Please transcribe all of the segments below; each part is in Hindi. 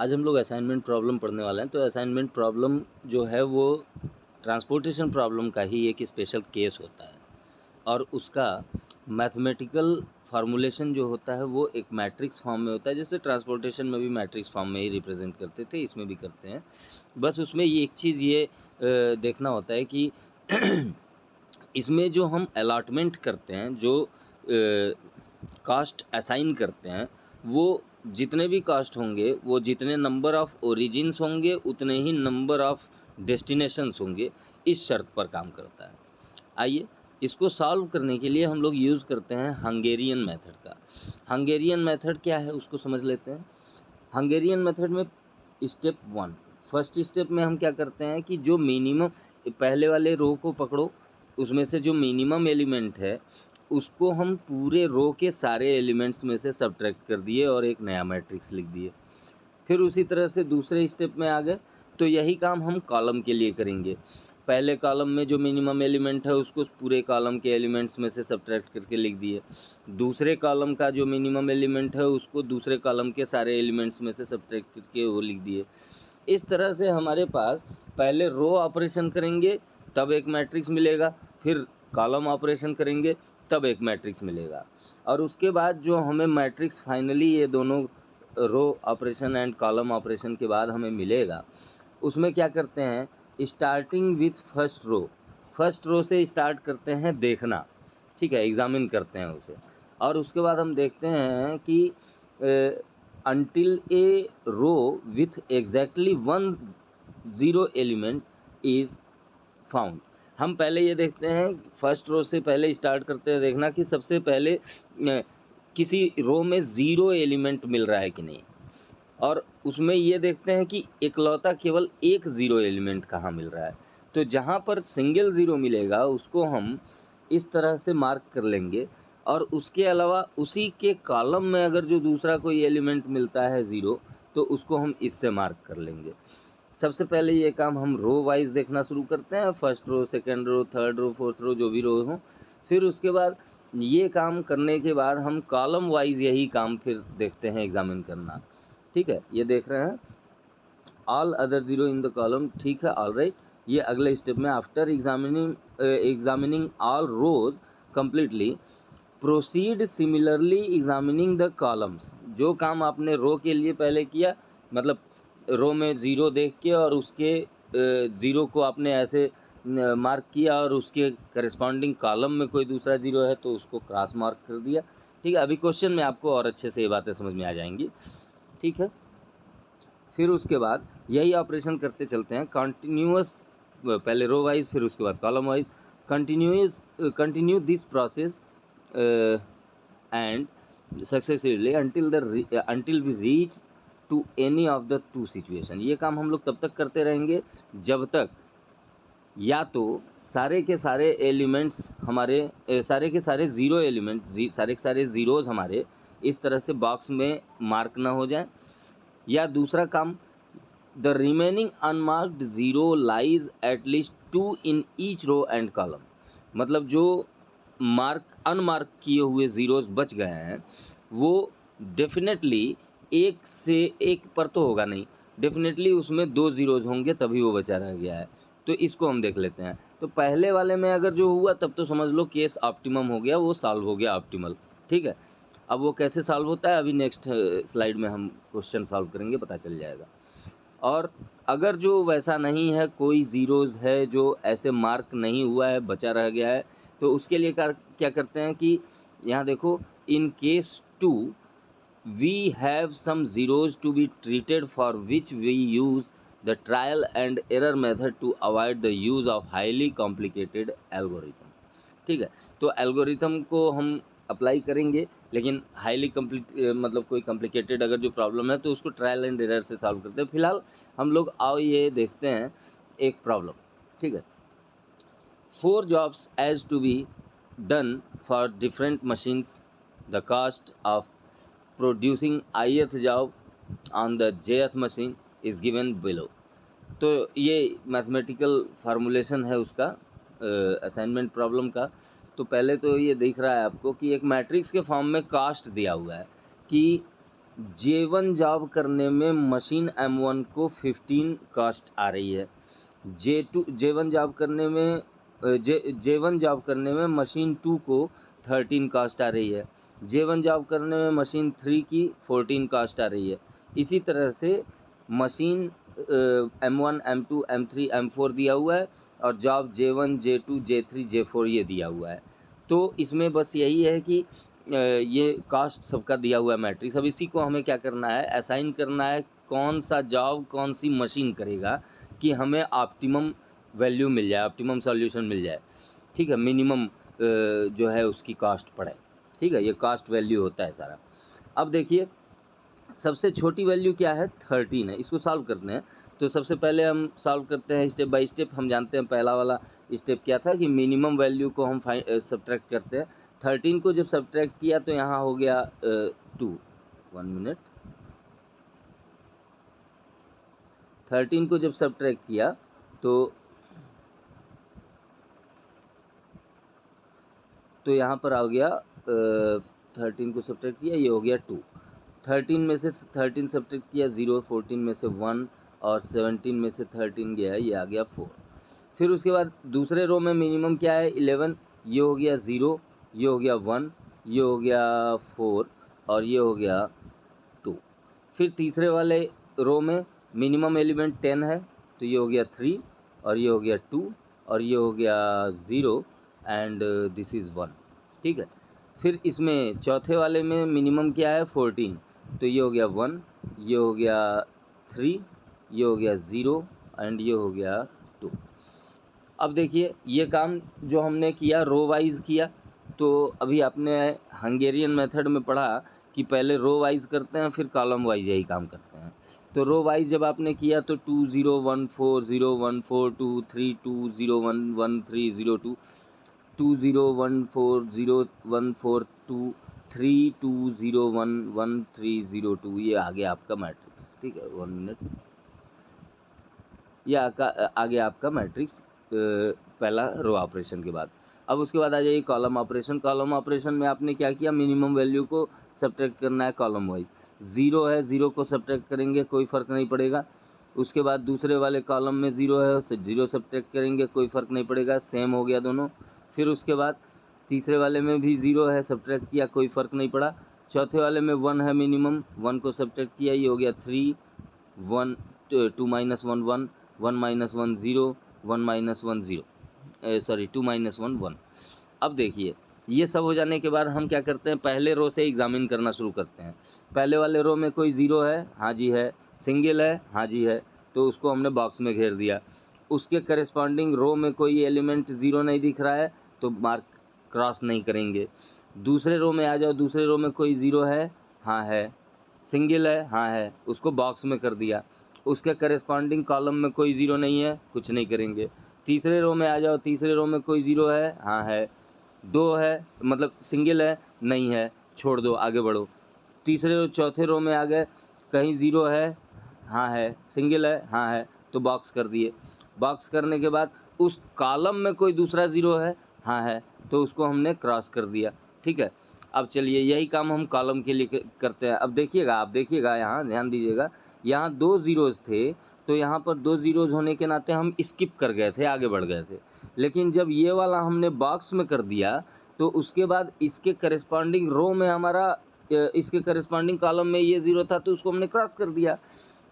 आज हम लोग असाइनमेंट प्रॉब्लम पढ़ने वाले हैं। तो असाइनमेंट प्रॉब्लम जो है वो ट्रांसपोर्टेशन प्रॉब्लम का ही एक स्पेशल केस होता है और उसका मैथमेटिकल फार्मूलेशन जो होता है वो एक मैट्रिक्स फॉर्म में होता है। जैसे ट्रांसपोर्टेशन में भी मैट्रिक्स फॉर्म में ही रिप्रेजेंट करते थे, इसमें भी करते हैं। बस उसमें ये एक चीज़ ये देखना होता है कि इसमें जो हम अलॉटमेंट करते हैं, जो कास्ट असाइन करते हैं, वो जितने भी कास्ट होंगे, वो जितने नंबर ऑफ़ ओरिजिन्स होंगे उतने ही नंबर ऑफ़ डेस्टिनेशंस होंगे, इस शर्त पर काम करता है। आइए इसको सॉल्व करने के लिए हम लोग यूज़ करते हैं हंगेरियन मेथड का। हंगेरियन मेथड क्या है उसको समझ लेते हैं। हंगेरियन मेथड में स्टेप 1, फर्स्ट स्टेप में हम क्या करते हैं कि जो मिनिमम पहले वाले रो को पकड़ो, उसमें से जो मिनिमम एलिमेंट है उसको हम पूरे रो के सारे एलिमेंट्स में से सब्ट्रैक्ट कर दिए और एक नया मैट्रिक्स लिख दिए। फिर उसी तरह से दूसरे स्टेप में आ गए तो यही काम हम कॉलम के लिए करेंगे। पहले कॉलम में जो मिनिमम एलिमेंट है उसको पूरे कॉलम के एलिमेंट्स में से सब्ट्रैक्ट करके लिख दिए। दूसरे कॉलम का जो मिनिमम एलिमेंट है उसको दूसरे कॉलम के सारे एलिमेंट्स में से सब्ट्रैक्ट करके वो लिख दिए। इस तरह से हमारे पास पहले रो ऑपरेशन करेंगे तब एक मैट्रिक्स मिलेगा, फिर कॉलम ऑपरेशन करेंगे तब एक मैट्रिक्स मिलेगा, और उसके बाद जो हमें मैट्रिक्स फाइनली ये दोनों row operation and column operation के बाद हमें मिलेगा, उसमें क्या करते हैं, स्टार्टिंग विथ फर्स्ट रो से स्टार्ट करते हैं देखना, ठीक है, एग्जामिन करते हैं उसे, और उसके बाद हम देखते हैं कि until a row with exactly one zero element is found। हम पहले ये देखते हैं, फर्स्ट रो से पहले स्टार्ट करते हैं देखना कि सबसे पहले किसी रो में ज़ीरो एलिमेंट मिल रहा है कि नहीं, और उसमें ये देखते हैं कि इकलौता केवल एक ज़ीरो एलिमेंट कहाँ मिल रहा है। तो जहाँ पर सिंगल ज़ीरो मिलेगा उसको हम इस तरह से मार्क कर लेंगे, और उसके अलावा उसी के कॉलम में अगर जो दूसरा कोई एलिमेंट मिलता है ज़ीरो तो उसको हम इससे मार्क कर लेंगे। सबसे पहले ये काम हम रो वाइज देखना शुरू करते हैं, first row, second row, third row, fourth row, जो भी रो हो। फिर उसके बाद ये काम करने के बाद हम कॉलम वाइज यही काम फिर देखते हैं, एग्जामिन करना, ठीक है। ये देख रहे हैं all other zero in the column, ठीक है, ऑल राइट। ये अगले स्टेप में after examining all rows completely proceed similarly examining the columns. जो काम आपने रो के लिए पहले किया, मतलब रो में ज़ीरो देख के और उसके ज़ीरो को आपने ऐसे मार्क किया और उसके करस्पॉन्डिंग कॉलम में कोई दूसरा ज़ीरो है तो उसको क्रॉस मार्क कर दिया, ठीक है। अभी क्वेश्चन में आपको और अच्छे से ये बातें समझ में आ जाएंगी, ठीक है। फिर उसके बाद यही ऑपरेशन करते चलते हैं कंटिन्यूअस, पहले रो वाइज फिर उसके बाद column wise, continue this process and successively until we reach to any of the two situation। ये काम हम लोग तब तक करते रहेंगे जब तक या तो सारे के सारे एलिमेंट्स हमारे सारे के सारे ज़ीरो एलिमेंट, सारे के सारे ज़ीरोज़ हमारे इस तरह से बॉक्स में मार्क ना हो जाए, या दूसरा काम the remaining unmarked zero lies at least 2 in each row and column. मतलब जो अनमार्क किए हुए ज़ीरोज़ बच गए हैं वो डेफिनेटली एक से एक पर तो होगा नहीं, डेफिनेटली उसमें 2 ज़ीरोज़ होंगे तभी वो बचा रह गया है। तो इसको हम देख लेते हैं। तो पहले वाले में अगर जो हुआ तब तो समझ लो केस ऑप्टिमम हो गया, वो सॉल्व हो गया ऑप्टिमल, ठीक है। अब वो कैसे सॉल्व होता है अभी नेक्स्ट स्लाइड में हम क्वेश्चन सॉल्व करेंगे, पता चल जाएगा। और अगर जो वैसा नहीं है, कोई ज़ीरोज़ है जो ऐसे मार्क नहीं हुआ है, बचा रह गया है, तो उसके लिए क्या करते हैं कि यहाँ देखो, in case 2 we have some zeros to be treated for which we use the trial and error method to avoid the use of highly complicated algorithm, ठीक है। तो एल्गोरिथम को हम अप्लाई करेंगे, लेकिन हाईली मतलब कोई कॉम्प्लिकेटेड अगर जो प्रॉब्लम है तो उसको ट्रायल एंड एरर से सॉल्व करते हैं। फिलहाल हम लोग आओ ये देखते हैं एक प्रॉब्लम, ठीक है। 4 jobs as to be done for different machines. The cost of producing ith job on the jth machine is given below। तो ये मैथमेटिकल फार्मूलेशन है उसका असाइनमेंट प्रॉब्लम का। तो पहले तो ये दिख रहा है आपको कि एक मैट्रिक्स के फॉर्म में कास्ट दिया हुआ है कि J1 जॉब करने में मशीन M1 को 15 कास्ट आ रही है। J1 जॉब करने में J1 जॉब करने में मशीन 2 को 13 कास्ट आ रही है। J1 जॉब करने में मशीन 3 की 14 कास्ट आ रही है। इसी तरह से machine M1, M2, M3, M4 दिया हुआ है और job J1, J2, J3, J4 ये दिया हुआ है। तो इसमें बस यही है कि ये कास्ट सबका दिया हुआ है मैट्रिक्स। अब इसी को हमें क्या करना है, असाइन करना है कौन सा जॉब कौन सी मशीन करेगा कि हमें ऑप्टिमम वैल्यू मिल जाए, ऑप्टिमम सॉल्यूशन मिल जाए। ठीक है, मिनिमम जो है उसकी कास्ट पड़े। ठीक है, ये कास्ट वैल्यू होता है सारा। अब देखिए सबसे छोटी वैल्यू क्या है, 13 है। इसको सॉल्व करते हैं। तो सबसे पहले हम सॉल्व करते हैं स्टेप बाय स्टेप। हम जानते हैं पहला वाला स्टेप क्या था कि मिनिमम वैल्यू को हम सब्ट्रैक्ट करते हैं। 13 को जब सब्ट्रैक्ट किया तो यहाँ हो गया 2। 1 मिनट। 13 को जब सब्ट्रैक्ट किया तो यहाँ पर आ गया 13 को सब्ट्रैक्ट किया, ये हो गया 2। 13 में से 13 सब्ट्रैक्ट किया 0, 14 में से 1 और 17 में से 13 गया है, ये आ गया 4। फिर उसके बाद दूसरे रो में मिनिमम क्या है, 11। ये हो गया 0, ये हो गया 1, ये हो गया 4 और ये हो गया 2। फिर तीसरे वाले रो में मिनिमम एलिमेंट 10 है, तो ये हो गया 3 और ये हो गया 2 और ये हो गया 0 एंड दिस इज़ 1। ठीक है। फिर इसमें चौथे वाले में मिनिमम क्या है, 14, तो ये हो गया 1, ये हो गया 3, ये हो गया 0 एंड ये हो गया 2। अब देखिए ये काम जो हमने किया रो वाइज किया। तो अभी आपने हंगेरियन मेथड में पढ़ा कि पहले रो वाइज करते हैं फिर कॉलम वाइज यही काम करते हैं। तो रो वाइज जब आपने किया तो 2 0 1 4 0 1 4 2 3 2 0 1 1 3 0 2 2 0 1 4 0 1 4 2 3 2 0 1 1 3 0 2। ये आ गया आपका मैट्रिक्स। ठीक है, 1 मिनट। ये आ गया आपका मैट्रिक्स पहला रो ऑपरेशन के बाद। अब उसके बाद आ जाइए कॉलम ऑपरेशन। कॉलम ऑपरेशन में आपने क्या किया, मिनिमम वैल्यू को सब्ट्रैक्ट करना है कॉलम वाइज। 0 है, 0 को सब्ट्रैक्ट करेंगे कोई फ़र्क नहीं पड़ेगा। उसके बाद दूसरे वाले कॉलम में 0 है, उससे 0 सब्ट्रैक्ट करेंगे कोई फ़र्क नहीं पड़ेगा, सेम हो गया दोनों। फिर उसके बाद तीसरे वाले में भी 0 है, सब्ट्रैक्ट किया कोई फ़र्क नहीं पड़ा। चौथे वाले में 1 है मिनिमम, 1 को सब्ट्रैक्ट किया, ये हो गया 3 1 2 minus 1 1 1 minus 1 0 1 minus 1 0 sorry 2 minus 1 1। अब देखिए ये सब हो जाने के बाद हम क्या करते हैं, पहले रो से एग्जामिन करना शुरू करते हैं। पहले वाले रो में कोई 0 है, हाँ जी है। सिंगल है, हाँ जी है, तो उसको हमने बॉक्स में घेर दिया। उसके करस्पॉन्डिंग रो में कोई एलिमेंट 0 नहीं दिख रहा है तो मार्क क्रॉस नहीं करेंगे। दूसरे रो में आ जाओ, दूसरे रो में कोई 0 है, हाँ है। सिंगल है, हाँ है, उसको बॉक्स में कर दिया। उसके करस्पॉन्डिंग कॉलम में कोई 0 नहीं है, कुछ नहीं करेंगे। तीसरे रो में आ जाओ, तीसरे रो में कोई 0 है, हाँ है। 2 है, मतलब सिंगल है, नहीं है, छोड़ दो, आगे बढ़ो। तीसरे चौथे रो में आ गए, कहीं 0 है, हाँ है। सिंगल है, हाँ है, तो बॉक्स कर दिए। बॉक्स करने के बाद उस कॉलम में कोई दूसरा 0 है, हाँ है, तो उसको हमने क्रॉस कर दिया। ठीक है। अब चलिए यही काम हम कॉलम के लिए करते हैं। अब देखिएगा, आप देखिएगा, यहाँ ध्यान दीजिएगा, यहाँ 2 ज़ीरोज़ थे, तो यहाँ पर 2 ज़ीरोज़ होने के नाते हम स्किप कर गए थे, आगे बढ़ गए थे। लेकिन जब ये वाला हमने बॉक्स में कर दिया तो उसके बाद इसके करस्पॉन्डिंग रो में हमारा इसके करस्पॉन्डिंग कॉलम में ये 0 था तो उसको हमने क्रॉस कर दिया।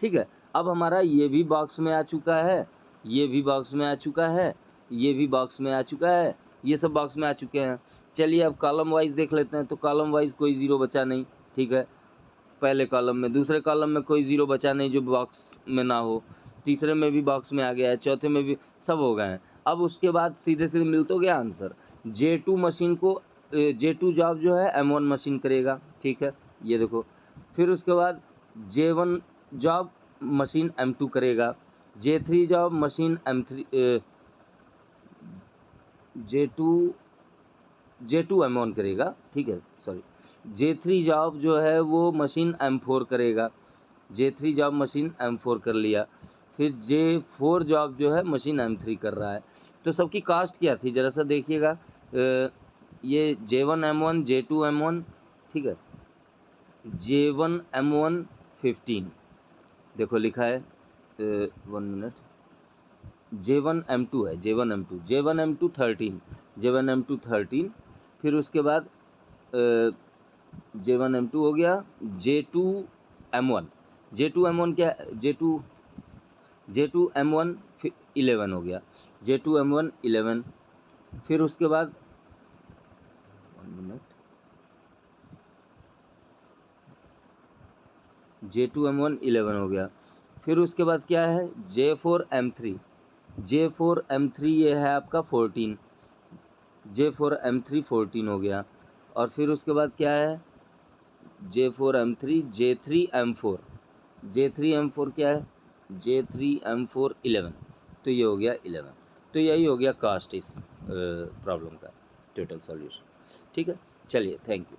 ठीक है। अब हमारा ये भी बॉक्स में आ चुका है, ये भी बॉक्स में आ चुका है, ये भी बॉक्स में आ चुका है, ये सब बॉक्स में आ चुके हैं। चलिए अब कॉलम वाइज देख लेते हैं। तो कॉलम वाइज कोई 0 बचा नहीं। ठीक है, पहले कॉलम में, दूसरे कॉलम में कोई 0 बचा नहीं जो बॉक्स में ना हो, तीसरे में भी बॉक्स में आ गया है, चौथे में भी, सब हो गए हैं। अब उसके बाद सीधे सीधे मिल तो गया आंसर। J2 मशीन को J2 जॉब जो है M1 मशीन करेगा। ठीक है, ये देखो। फिर उसके बाद J1 जॉब मशीन M2 करेगा। J3 job machine M3 J2 M1 करेगा। ठीक है, सॉरी। J3 जॉब जो है वो मशीन M4 करेगा। J3 जॉब मशीन M4 कर लिया। फिर J4 जॉब जो है मशीन M3 कर रहा है। तो सबकी कास्ट क्या थी ज़रा सा देखिएगा। ये J1 M1, J2 M1, ठीक है, J1M1 15, देखो लिखा है 1 मिनट, J1M2 है, J1M2 13, फिर उसके बाद J1M2 हो गया, J2M1 क्या, J2M1 फिर 11 हो गया, J2M1 11, फिर उसके बाद 1 मिनट, J2M1 11 हो गया, फिर उसके बाद क्या है J4M3, ये है आपका 14, J4M3 14 हो गया, और फिर उसके बाद क्या है J4M3, J3M4 क्या है J3M4 11, तो ये हो गया 11। तो यही हो गया कास्ट इस प्रॉब्लम का टोटल सॉल्यूशन। ठीक है, चलिए, थैंक यू।